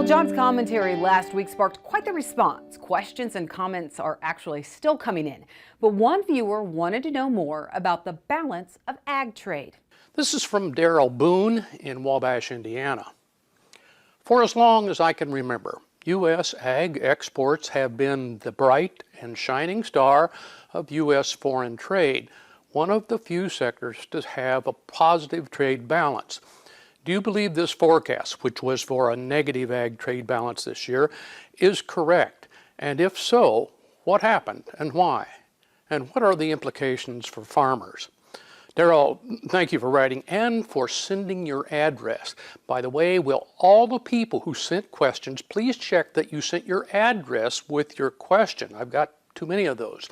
Well, John's commentary last week sparked quite the response. Questions and comments are actually still coming in. But one viewer wanted to know more about the balance of ag trade. This is from Daryl Boone in Wabash, Indiana. For as long as I can remember, U.S. ag exports have been the bright and shining star of U.S. foreign trade, one of the few sectors to have a positive trade balance. Do you believe this forecast, which was for a negative ag trade balance this year, is correct? And if so, what happened and why? And what are the implications for farmers? Daryl, thank you for writing and for sending your address. By the way, will all the people who sent questions please check that you sent your address with your question? I've got too many of those.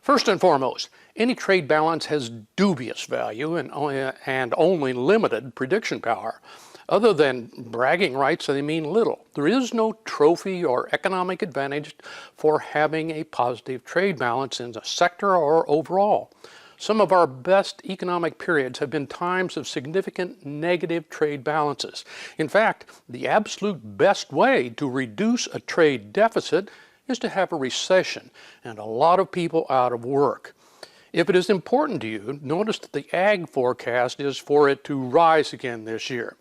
First and foremost, any trade balance has dubious value and only limited prediction power. Other than bragging rights, they mean little. There is no trophy or economic advantage for having a positive trade balance in a sector or overall. Some of our best economic periods have been times of significant negative trade balances. In fact, the absolute best way to reduce a trade deficit is to have a recession and a lot of people out of work. If it is important to you, notice that the ag forecast is for it to rise again this year.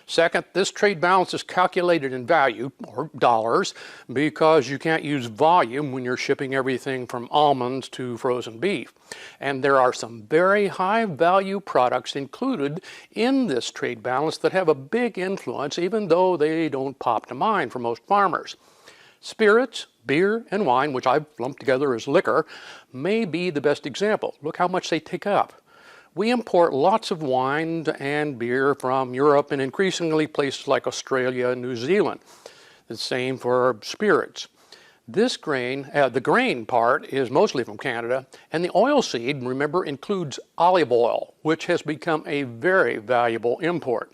Second, this trade balance is calculated in value, or dollars, because you can't use volume when you're shipping everything from almonds to frozen beef. And there are some very high value products included in this trade balance that have a big influence, even though they don't pop to mind for most farmers. Spirits, beer, and wine, which I've lumped together as liquor, may be the best example. Look how much they take up. We import lots of wine and beer from Europe and increasingly places like Australia and New Zealand. The same for spirits. This grain, the grain part is mostly from Canada, and the oil seed, remember, includes olive oil, which has become a very valuable import.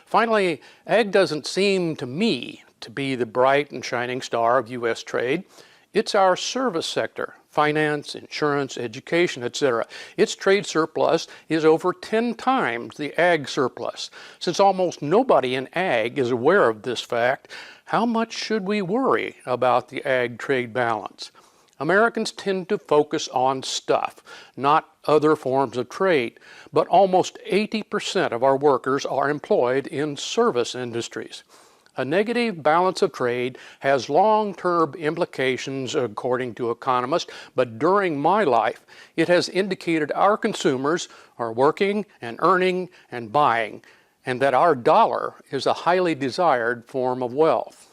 Finally, ag doesn't seem to me to be the bright and shining star of U.S. trade. It's our service sector, finance, insurance, education, etc. Its trade surplus is over 10 times the ag surplus. Since almost nobody in ag is aware of this fact, how much should we worry about the ag trade balance? Americans tend to focus on stuff, not other forms of trade, but almost 80% of our workers are employed in service industries. A negative balance of trade has long-term implications, according to economists, but during my life, it has indicated our consumers are working and earning and buying, and that our dollar is a highly desired form of wealth.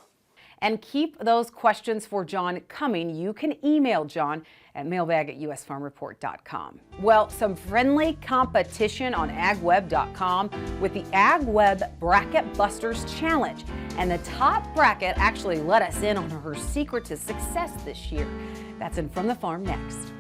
And keep those questions for John coming. You can email John at mailbag@usfarmreport.com. Well, some friendly competition on agweb.com with the AgWeb Bracket Busters Challenge. And the top bracket actually let us in on her secret to success this year. That's in From the Farm next.